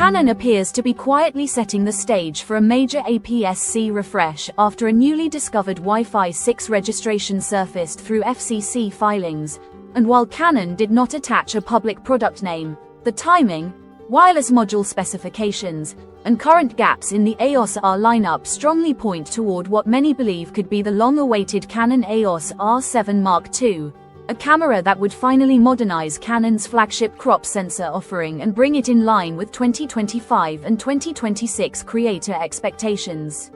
Canon appears to be quietly setting the stage for a major APS-C refresh after a newly discovered Wi-Fi 6 registration surfaced through FCC filings, and while Canon did not attach a public product name, the timing, wireless module specifications, and current gaps in the EOS-R lineup strongly point toward what many believe could be the long-awaited Canon EOS R7 Mark II, a camera that would finally modernize Canon's flagship crop sensor offering and bring it in line with 2025 and 2026 creator expectations.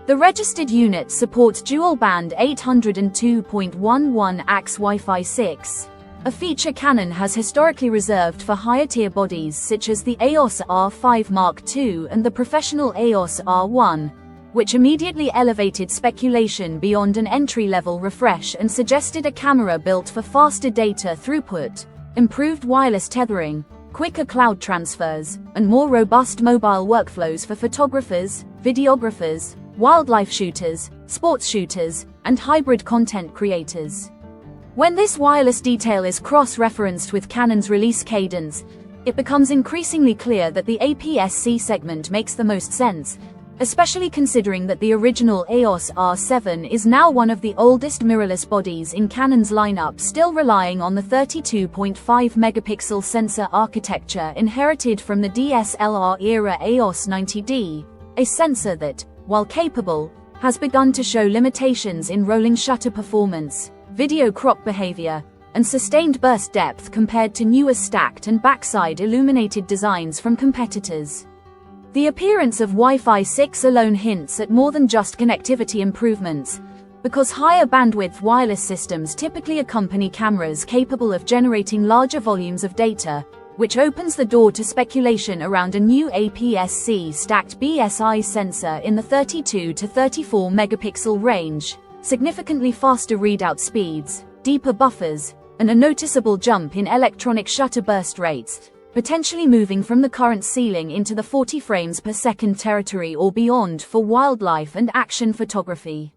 The registered unit supports dual-band 802.11 AX Wi-Fi 6, a feature Canon has historically reserved for higher-tier bodies such as the EOS R5 Mark II and the professional EOS R1, which immediately elevated speculation beyond an entry-level refresh and suggested a camera built for faster data throughput, improved wireless tethering, quicker cloud transfers, and more robust mobile workflows for photographers, videographers, wildlife shooters, sports shooters, and hybrid content creators. When this wireless detail is cross-referenced with Canon's release cadence, it becomes increasingly clear that the APS-C segment makes the most sense, especially considering that the original EOS R7 is now one of the oldest mirrorless bodies in Canon's lineup, still relying on the 32.5 megapixel sensor architecture inherited from the DSLR-era EOS 90D, a sensor that, while capable, has begun to show limitations in rolling shutter performance, video crop behavior, and sustained burst depth compared to newer stacked and backside illuminated designs from competitors. The appearance of Wi-Fi 6 alone hints at more than just connectivity improvements, because higher bandwidth wireless systems typically accompany cameras capable of generating larger volumes of data, which opens the door to speculation around a new APS-C stacked BSI sensor in the 32 to 34 megapixel range, significantly faster readout speeds, deeper buffers, and a noticeable jump in electronic shutter burst rates, potentially moving from the current ceiling into the 40 frames per second territory or beyond for wildlife and action photography.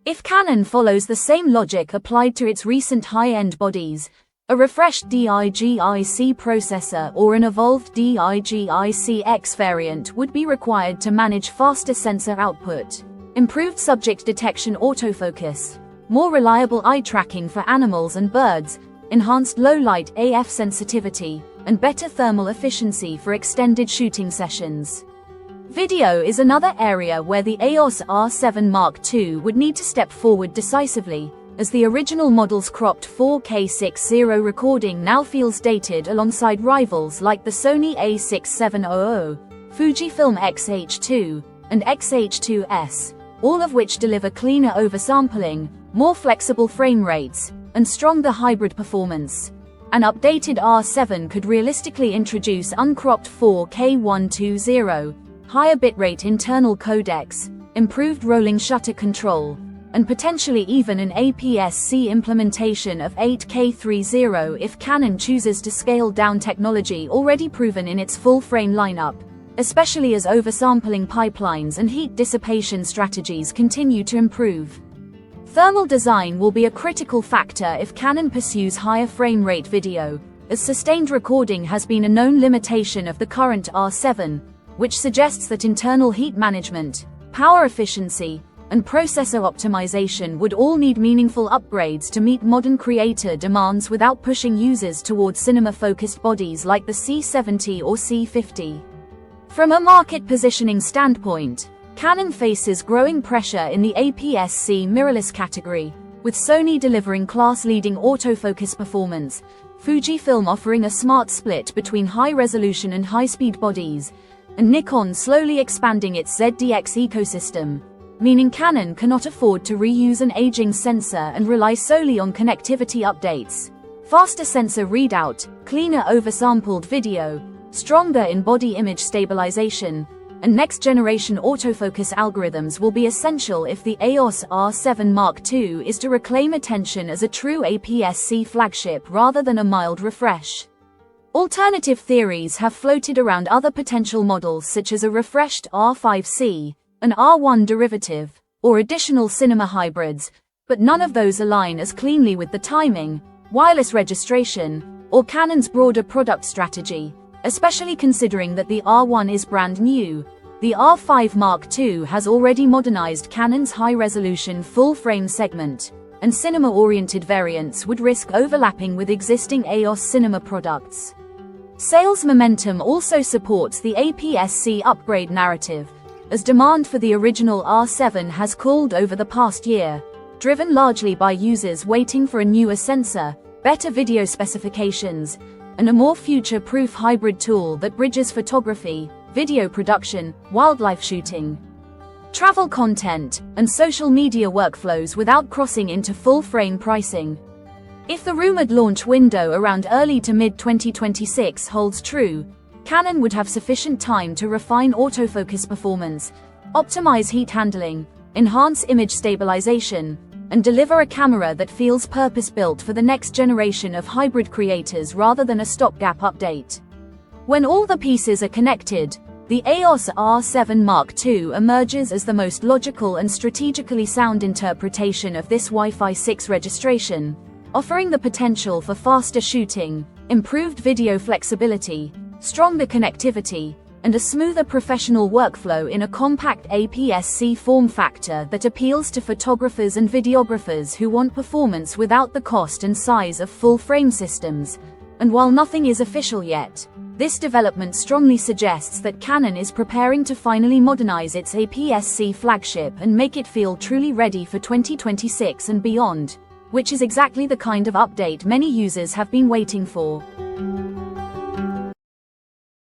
If Canon follows the same logic applied to its recent high-end bodies, a refreshed DIGIC processor or an evolved DIGIC-X variant would be required to manage faster sensor output, improved subject detection autofocus, more reliable eye tracking for animals and birds, enhanced low-light AF sensitivity, and better thermal efficiency for extended shooting sessions. Video is another area where the EOS R7 Mark II would need to step forward decisively, as the original model's cropped 4K 60 recording now feels dated alongside rivals like the Sony a6700, Fujifilm X-H2, and X-H2S, all of which deliver cleaner oversampling, more flexible frame rates, and stronger hybrid performance. An updated R7 could realistically introduce uncropped 4K 120, higher bitrate internal codecs, improved rolling shutter control, and potentially even an APS-C implementation of 8K 30 if Canon chooses to scale down technology already proven in its full-frame lineup, especially as oversampling pipelines and heat dissipation strategies continue to improve. Thermal design will be a critical factor if Canon pursues higher frame rate video, as sustained recording has been a known limitation of the current R7, which suggests that internal heat management, power efficiency, and processor optimization would all need meaningful upgrades to meet modern creator demands without pushing users towards cinema-focused bodies like the C70 or C50. From a market positioning standpoint, Canon faces growing pressure in the APS-C mirrorless category, with Sony delivering class-leading autofocus performance, Fujifilm offering a smart split between high-resolution and high-speed bodies, and Nikon slowly expanding its ZDX ecosystem, meaning Canon cannot afford to reuse an aging sensor and rely solely on connectivity updates. Faster sensor readout, cleaner oversampled video, stronger in-body image stabilization, and next-generation autofocus algorithms will be essential if the EOS R7 Mark II is to reclaim attention as a true APS-C flagship rather than a mild refresh. Alternative theories have floated around other potential models such as a refreshed R5C, an R1 derivative, or additional cinema hybrids, but none of those align as cleanly with the timing, wireless registration, or Canon's broader product strategy. especially considering that the R1 is brand new. The R5 Mark II has already modernized Canon's high-resolution full-frame segment, and cinema-oriented variants would risk overlapping with existing EOS cinema products. Sales momentum also supports the APS-C upgrade narrative, as demand for the original R7 has cooled over the past year, driven largely by users waiting for a newer sensor, better video specifications, and a more future-proof hybrid tool that bridges photography, video production, wildlife shooting, travel content, and social media workflows without crossing into full-frame pricing. If the rumored launch window around early to mid-2026 holds true, Canon would have sufficient time to refine autofocus performance, optimize heat handling, enhance image stabilization, and deliver a camera that feels purpose-built for the next generation of hybrid creators rather than a stopgap update. When all the pieces are connected, the EOS R7 Mark II emerges as the most logical and strategically sound interpretation of this Wi-Fi 6 registration, offering the potential for faster shooting, improved video flexibility, stronger connectivity, and a smoother professional workflow in a compact APS-C form factor that appeals to photographers and videographers who want performance without the cost and size of full-frame systems. And while nothing is official yet, this development strongly suggests that Canon is preparing to finally modernize its APS-C flagship and make it feel truly ready for 2026 and beyond, which is exactly the kind of update many users have been waiting for.